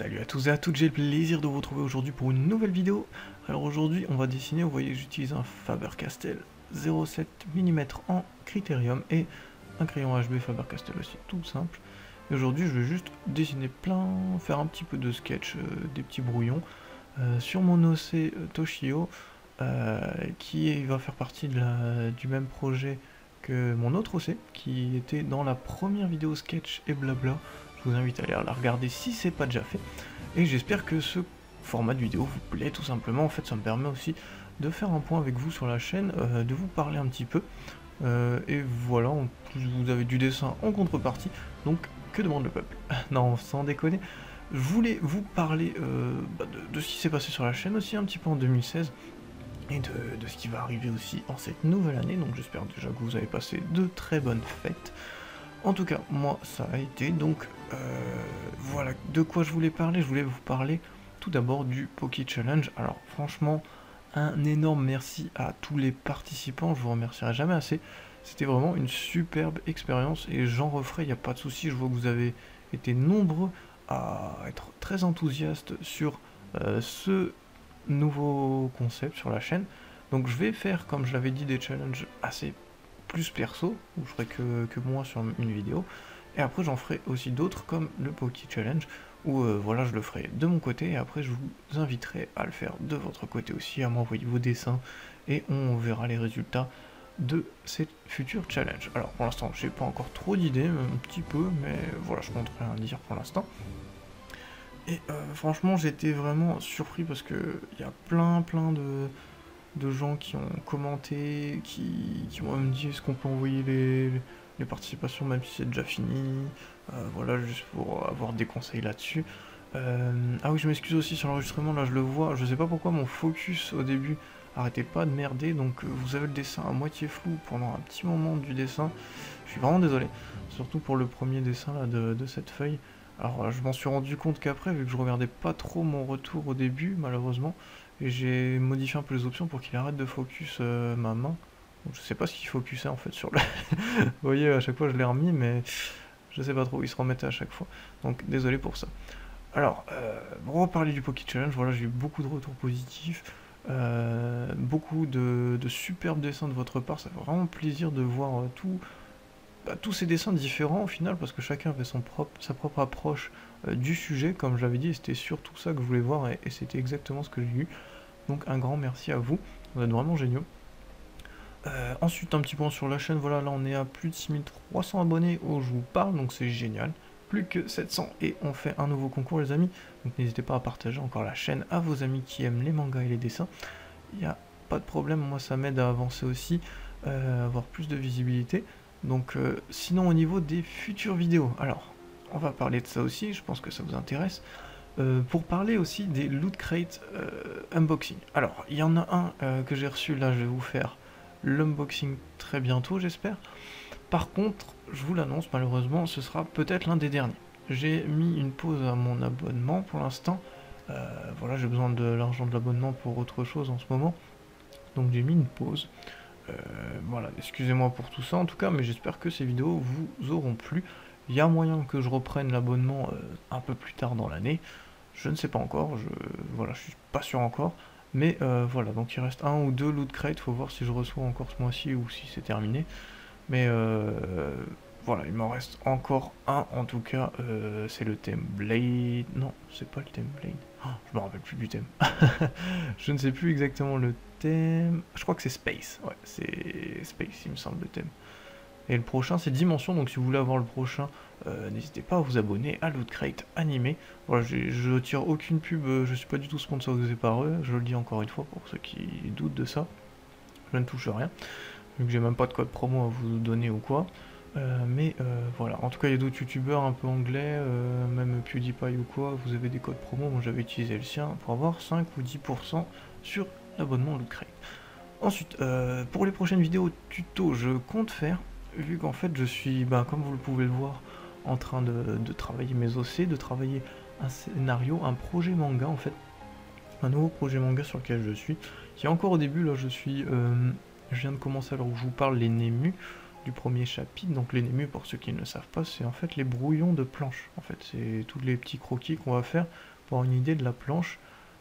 Salut à tous et à toutes, j'ai le plaisir de vous retrouver aujourd'hui pour une nouvelle vidéo. Alors aujourd'hui on va dessiner, vous voyez j'utilise un Faber-Castell 0,7 mm en critérium et un crayon HB Faber-Castell aussi, tout simple. Et aujourd'hui je vais juste dessiner faire un petit peu de sketch, des petits brouillons sur mon OC Toshio qui va faire partie du même projet que mon autre OC qui était dans la première vidéo sketch et blabla. Je vous invite à aller la regarder si c'est pas déjà fait. Et j'espère que ce format de vidéo vous plaît tout simplement. En fait, ça me permet aussi de faire un point avec vous sur la chaîne, de vous parler un petit peu. Et voilà, en plus vous avez du dessin en contrepartie. Donc, que demande le peuple? Non, sans déconner. Je voulais vous parler de ce qui s'est passé sur la chaîne aussi un petit peu en 2016. Et de ce qui va arriver aussi en cette nouvelle année. Donc j'espère déjà que vous avez passé de très bonnes fêtes. En tout cas, moi, ça a été, donc voilà de quoi je voulais parler. Je voulais vous parler tout d'abord du Poké Challenge. Alors franchement, un énorme merci à tous les participants, je vous remercierai jamais assez. C'était vraiment une superbe expérience et j'en referai, il n'y a pas de souci. Je vois que vous avez été nombreux à être très enthousiastes sur ce nouveau concept sur la chaîne. Donc je vais faire, comme je l'avais dit, des challenges assez plus perso, où je ferai que moi sur une vidéo, et après j'en ferai aussi d'autres comme le Poké Challenge, où voilà je le ferai de mon côté, et après je vous inviterai à le faire de votre côté aussi, à m'envoyer vos dessins, et on verra les résultats de ces futurs challenges. Alors pour l'instant j'ai pas encore trop d'idées, un petit peu, mais voilà je compte rien dire pour l'instant. Et franchement j'étais vraiment surpris parce que il y a plein de gens qui ont commenté, qui m'ont même dit est-ce qu'on peut envoyer les participations même si c'est déjà fini, voilà, juste pour avoir des conseils là-dessus. Ah oui, je m'excuse aussi sur l'enregistrement, là je le vois, je sais pas pourquoi mon focus au début arrêtait pas de merder, donc vous avez le dessin à moitié flou pendant un petit moment du dessin, je suis vraiment désolé, surtout pour le premier dessin là de cette feuille. Alors je m'en suis rendu compte qu'après, vu que je regardais pas trop mon retour au début, malheureusement, et j'ai modifié un peu les options pour qu'il arrête de focus ma main. Donc, je sais pas ce qu'il focusait en fait sur le... Vous voyez, à chaque fois je l'ai remis, mais je sais pas trop, il se remettait à chaque fois. Donc désolé pour ça. Alors, on va parler du Poké Challenge, voilà, j'ai eu beaucoup de retours positifs, beaucoup de superbes dessins de votre part, ça fait vraiment plaisir de voir tous ces dessins différents au final, parce que chacun avait sa propre approche du sujet, comme je l'avais dit, et c'était surtout ça que je voulais voir, et c'était exactement ce que j'ai eu. Donc un grand merci à vous, vous êtes vraiment géniaux. Ensuite un petit point sur la chaîne, voilà, là on est à plus de 6300 abonnés où je vous parle, donc c'est génial. Plus que 700 et on fait un nouveau concours les amis, donc n'hésitez pas à partager encore la chaîne à vos amis qui aiment les mangas et les dessins. Il n'y a pas de problème, moi ça m'aide à avancer aussi, avoir plus de visibilité. Donc sinon au niveau des futures vidéos, alors on va parler de ça aussi, je pense que ça vous intéresse. Pour parler aussi des Loot Crate unboxing. Alors il y en a un que j'ai reçu, là je vais vous faire l'unboxing très bientôt j'espère. Par contre, je vous l'annonce, malheureusement, ce sera peut-être l'un des derniers. J'ai mis une pause à mon abonnement pour l'instant. Voilà, j'ai besoin de l'argent de l'abonnement pour autre chose en ce moment. Donc j'ai mis une pause. Voilà, excusez-moi pour tout ça en tout cas, mais j'espère que ces vidéos vous auront plu. Il y a moyen que je reprenne l'abonnement un peu plus tard dans l'année. Je ne sais pas encore, voilà, je suis pas sûr encore. Mais voilà, donc il reste un ou deux loot crate, faut voir si je reçois encore ce mois-ci ou si c'est terminé. Mais voilà, il m'en reste encore un en tout cas, c'est le thème Blade. Non, c'est pas le thème Blade. Oh, je me rappelle plus du thème. Je ne sais plus exactement le thème. Je crois que c'est Space. Ouais, c'est Space, il me semble, le thème. Et le prochain, c'est Dimension. Donc si vous voulez avoir le prochain, n'hésitez pas à vous abonner à Loot Crate Animé. Voilà, je tire aucune pub, je suis pas du tout sponsorisé par eux. Je le dis encore une fois pour ceux qui doutent de ça. Je ne touche rien. Vu que j'ai même pas de code promo à vous donner ou quoi. Mais voilà, en tout cas il y a d'autres youtubeurs un peu anglais, même PewDiePie ou quoi, vous avez des codes promo, moi j'avais utilisé le sien pour avoir 5 ou 10% sur l'abonnement Loot Crate. Ensuite, pour les prochaines vidéos tuto, je compte faire, vu qu'en fait je suis, comme vous le pouvez le voir, en train de travailler mes OC, de travailler un scénario, un projet manga en fait, un nouveau projet manga sur lequel je suis, qui est encore au début, là je viens de commencer alors où je vous parle les Nemu. du premier chapitre. Donc les Nému, pour ceux qui ne le savent pas, c'est en fait les brouillons de planche. En fait, c'est tous les petits croquis qu'on va faire pour avoir une idée de la planche.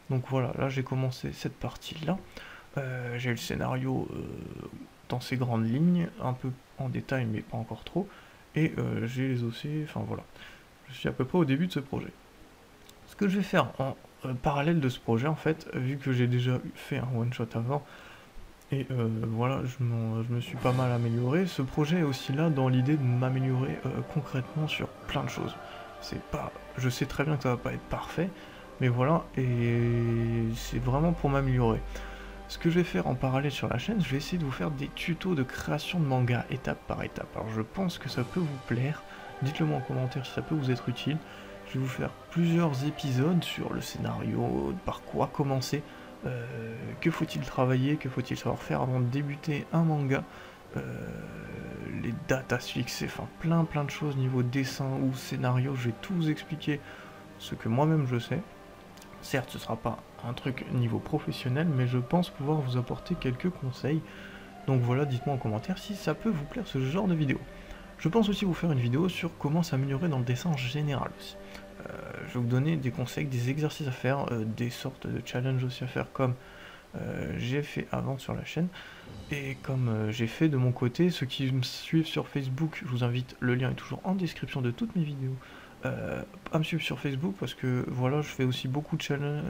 Donc voilà, là j'ai commencé cette partie-là. J'ai le scénario dans ses grandes lignes, un peu en détail, mais pas encore trop. Et j'ai les OC, enfin voilà. Je suis à peu près au début de ce projet. Ce que je vais faire en parallèle de ce projet, en fait, vu que j'ai déjà fait un one-shot avant, et voilà, je me suis pas mal amélioré. Ce projet est aussi là dans l'idée de m'améliorer concrètement sur plein de choses. C'est pas, je sais très bien que ça va pas être parfait, mais voilà, et c'est vraiment pour m'améliorer. Ce que je vais faire en parallèle sur la chaîne, je vais essayer de vous faire des tutos de création de manga étape par étape. Alors je pense que ça peut vous plaire, dites-le moi en commentaire si ça peut vous être utile. Je vais vous faire plusieurs épisodes sur le scénario, par quoi commencer, que faut-il travailler, que faut-il savoir faire avant de débuter un manga, les dates à se fixer, enfin plein de choses niveau dessin ou scénario. Je vais tout vous expliquer ce que moi-même je sais. Certes, ce sera pas un truc niveau professionnel, mais je pense pouvoir vous apporter quelques conseils. Donc voilà, dites-moi en commentaire si ça peut vous plaire ce genre de vidéo. Je pense aussi vous faire une vidéo sur comment s'améliorer dans le dessin en général aussi. Je vais vous donner des conseils, des exercices à faire, des sortes de challenges aussi à faire comme j'ai fait avant sur la chaîne. Et comme j'ai fait de mon côté, ceux qui me suivent sur Facebook, je vous invite, le lien est toujours en description de toutes mes vidéos, à me suivre sur Facebook parce que voilà, je fais aussi beaucoup de challenges,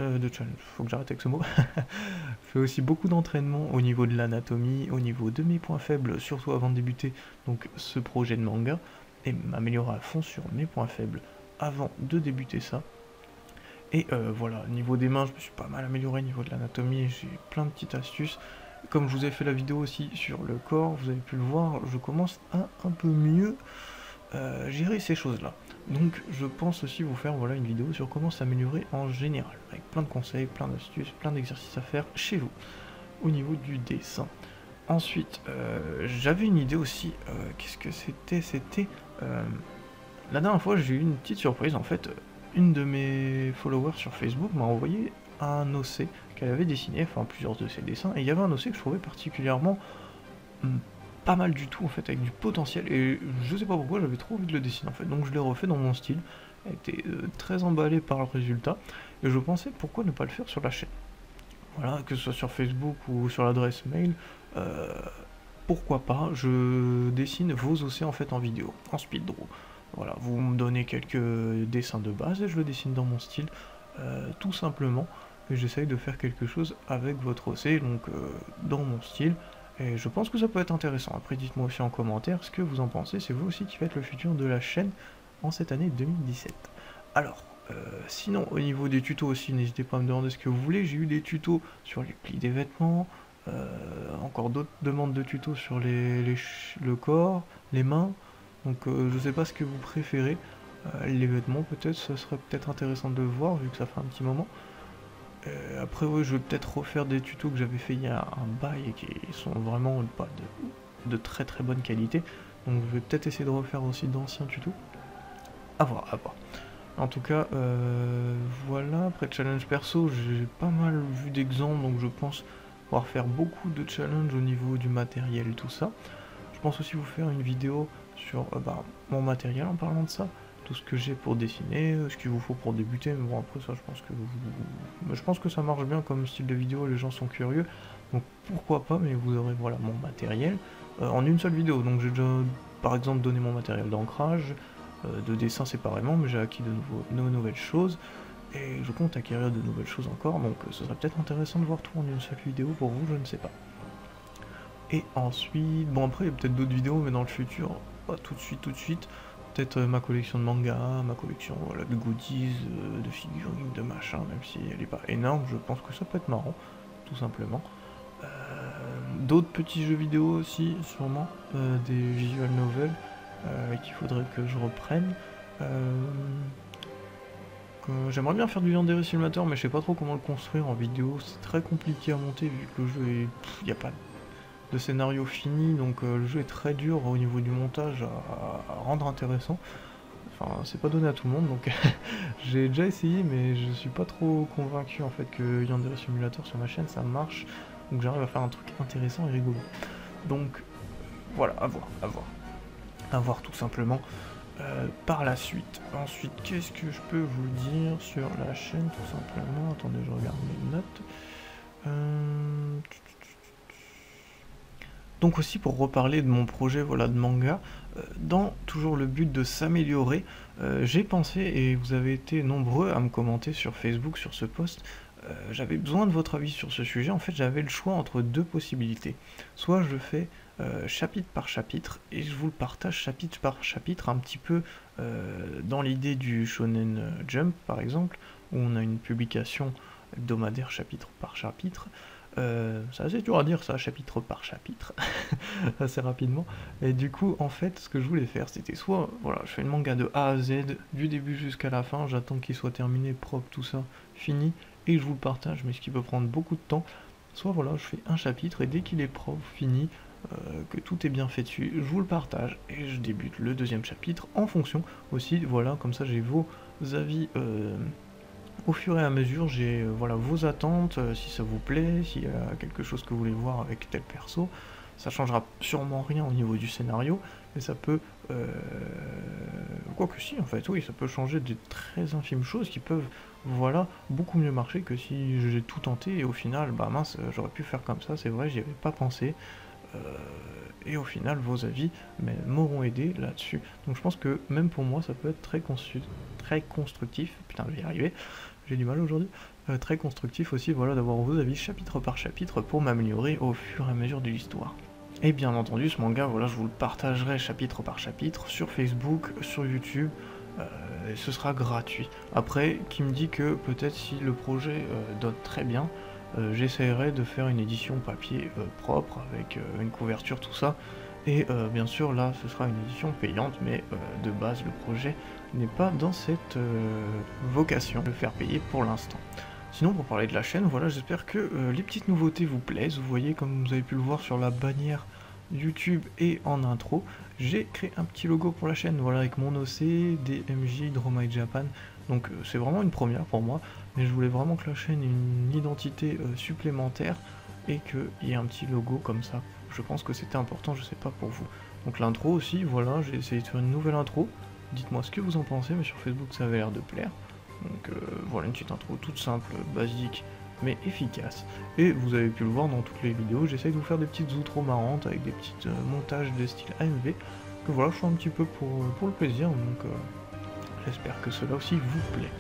faut que j'arrête avec ce mot, je fais aussi beaucoup d'entraînement au niveau de l'anatomie, au niveau de mes points faibles, surtout avant de débuter donc ce projet de manga, et m'améliorer à fond sur mes points faibles avant de débuter ça. Et voilà, niveau des mains, je me suis pas mal amélioré, niveau de l'anatomie, j'ai plein de petites astuces. Comme je vous ai fait la vidéo aussi sur le corps, vous avez pu le voir, je commence à un peu mieux gérer ces choses-là. Donc je pense aussi vous faire voilà, une vidéo sur comment s'améliorer en général, avec plein de conseils, plein d'astuces, plein d'exercices à faire chez vous, au niveau du dessin. Ensuite, j'avais une idée aussi, qu'est-ce que c'était la dernière fois j'ai eu une petite surprise, en fait, une de mes followers sur Facebook m'a envoyé un OC qu'elle avait dessiné, enfin plusieurs de ses dessins, et il y avait un OC que je trouvais particulièrement pas mal du tout en fait, avec du potentiel, et je sais pas pourquoi j'avais trop envie de le dessiner en fait, donc je l'ai refait dans mon style, elle était très emballée par le résultat, et je pensais pourquoi ne pas le faire sur la chaîne. Voilà, que ce soit sur Facebook ou sur l'adresse mail, pourquoi pas, je dessine vos OC en fait en vidéo, en speed draw. Voilà, vous me donnez quelques dessins de base et je le dessine dans mon style, tout simplement, et j'essaye de faire quelque chose avec votre OC, donc dans mon style. Et je pense que ça peut être intéressant. Après, dites-moi aussi en commentaire ce que vous en pensez. C'est vous aussi qui faites le futur de la chaîne en cette année 2017. Alors, sinon, au niveau des tutos aussi, n'hésitez pas à me demander ce que vous voulez. J'ai eu des tutos sur les plis des vêtements, encore d'autres demandes de tutos sur le corps, les mains. Donc, je sais pas ce que vous préférez. Les vêtements, peut-être, ce serait peut-être intéressant de le voir, vu que ça fait un petit moment. Après oui, je vais peut-être refaire des tutos que j'avais fait il y a un bail et qui sont vraiment pas de très bonne qualité. Donc je vais peut-être essayer de refaire aussi d'anciens tutos. À voir, à voir. En tout cas, voilà, après challenge perso, j'ai pas mal vu d'exemples, donc je pense pouvoir faire beaucoup de challenges au niveau du matériel et tout ça. Je pense aussi vous faire une vidéo sur mon matériel en parlant de ça. Tout ce que j'ai pour dessiner, ce qu'il vous faut pour débuter, mais bon après ça je pense que ça marche bien comme style de vidéo, les gens sont curieux, donc pourquoi pas, mais vous aurez voilà mon matériel en une seule vidéo. Donc j'ai déjà par exemple donné mon matériel d'ancrage, de dessin séparément, mais j'ai acquis de nouvelles choses, et je compte acquérir de nouvelles choses encore, donc ce serait peut-être intéressant de voir tout en une seule vidéo pour vous, je ne sais pas. Et ensuite, bon après il y a peut-être d'autres vidéos, mais dans le futur, pas tout de suite. Peut-être ma collection de manga, ma collection voilà, de goodies, de figurines, de machin, même si elle n'est pas énorme, je pense que ça peut être marrant, tout simplement. D'autres petits jeux vidéo aussi, sûrement, des visual novels qu'il faudrait que je reprenne. J'aimerais bien faire du Yandere Simulator, mais je sais pas trop comment le construire en vidéo, c'est très compliqué à monter vu que le jeu est... il n'y a pas de scénario fini, donc le jeu est très dur au niveau du montage à rendre intéressant. Enfin, c'est pas donné à tout le monde, donc j'ai déjà essayé, mais je suis pas trop convaincu en fait que Yandere Simulator sur ma chaîne ça marche, donc j'arrive à faire un truc intéressant et rigolo. Donc voilà, à voir tout simplement par la suite. Ensuite, qu'est-ce que je peux vous dire sur la chaîne, tout simplement? Attendez, je regarde mes notes. Donc aussi pour reparler de mon projet voilà, de manga, dans toujours le but de s'améliorer, j'ai pensé, et vous avez été nombreux à me commenter sur Facebook sur ce post, j'avais besoin de votre avis sur ce sujet. En fait, j'avais le choix entre deux possibilités. Soit je le fais chapitre par chapitre, et je vous le partage chapitre par chapitre, un petit peu dans l'idée du Shonen Jump par exemple, où on a une publication hebdomadaire chapitre par chapitre. C'est assez dur à dire ça, chapitre par chapitre, assez rapidement. Et du coup, en fait, ce que je voulais faire, c'était soit, voilà, je fais une manga de A à Z, du début jusqu'à la fin, j'attends qu'il soit terminé, propre, tout ça, fini, et je vous le partage, mais ce qui peut prendre beaucoup de temps. Soit, voilà, je fais un chapitre, et dès qu'il est propre, fini, que tout est bien fait dessus, je vous le partage, et je débute le deuxième chapitre, en fonction aussi, voilà, comme ça j'ai vos avis au fur et à mesure, j'ai voilà, vos attentes, si ça vous plaît, s'il y a quelque chose que vous voulez voir avec tel perso. Ça changera sûrement rien au niveau du scénario, mais ça peut... quoi que si, en fait, oui, ça peut changer de très infimes choses qui peuvent, voilà, beaucoup mieux marcher que si j'ai tout tenté et au final, bah mince, j'aurais pu faire comme ça, c'est vrai, j'y avais pas pensé. Et au final, vos avis m'auront aidé là-dessus. Donc je pense que même pour moi, ça peut être très constructif. Putain, je vais y arriver. J'ai du mal aujourd'hui. Très constructif aussi, voilà, d'avoir vos avis chapitre par chapitre pour m'améliorer au fur et à mesure de l'histoire. Et bien entendu, ce manga, voilà, je vous le partagerai chapitre par chapitre sur Facebook, sur YouTube. Et ce sera gratuit. Après, qui me dit que peut-être si le projet donne très bien, j'essaierai de faire une édition papier propre avec une couverture, tout ça. Et bien sûr, là, ce sera une édition payante, mais de base, le projet n'est pas dans cette vocation de le faire payer pour l'instant. Sinon, pour parler de la chaîne, voilà, j'espère que les petites nouveautés vous plaisent. Vous voyez, comme vous avez pu le voir sur la bannière YouTube et en intro, j'ai créé un petit logo pour la chaîne, voilà, avec mon OC, DMJ, Draw My Japan. Donc c'est vraiment une première pour moi, mais je voulais vraiment que la chaîne ait une identité supplémentaire et qu'il y ait un petit logo comme ça. Je pense que c'était important, je sais pas pour vous. Donc l'intro aussi, voilà, j'ai essayé de faire une nouvelle intro. Dites-moi ce que vous en pensez, mais sur Facebook ça avait l'air de plaire. Donc voilà, une petite intro toute simple, basique, mais efficace. Et vous avez pu le voir dans toutes les vidéos, j'essaye de vous faire des petites outros marrantes avec des petits montages de style AMV, que voilà, je fais un petit peu pour le plaisir, donc j'espère que cela aussi vous plaît.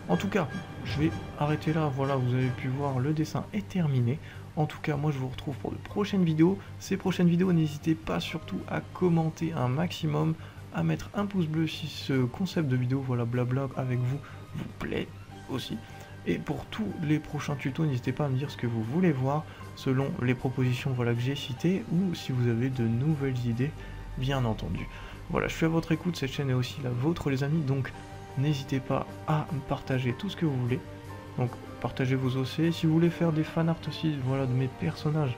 En tout cas, je vais arrêter là, voilà, vous avez pu voir, le dessin est terminé. En tout cas, moi je vous retrouve pour de prochaines vidéos. Ces prochaines vidéos, n'hésitez pas surtout à commenter un maximum, à mettre un pouce bleu si ce concept de vidéo, voilà, blabla avec vous plaît aussi. Et pour tous les prochains tutos, n'hésitez pas à me dire ce que vous voulez voir selon les propositions, voilà, que j'ai citées, ou si vous avez de nouvelles idées, bien entendu. Voilà, je suis à votre écoute, cette chaîne est aussi la vôtre les amis, donc n'hésitez pas à me partager tout ce que vous voulez. Donc partagez vos OC, si vous voulez faire des fanarts aussi, voilà, de mes personnages,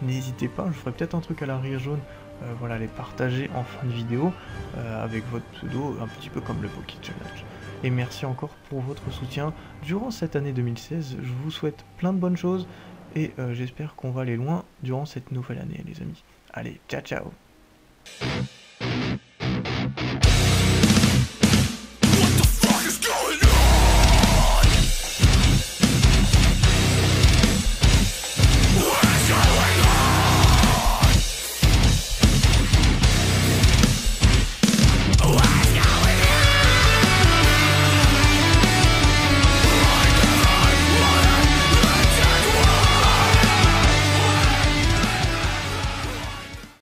n'hésitez pas, je ferai peut-être un truc à la rire jaune, voilà, les partager en fin de vidéo, avec votre pseudo, un petit peu comme le Poké Challenge. Et merci encore pour votre soutien durant cette année 2016, je vous souhaite plein de bonnes choses, et j'espère qu'on va aller loin durant cette nouvelle année les amis. Allez, ciao ciao.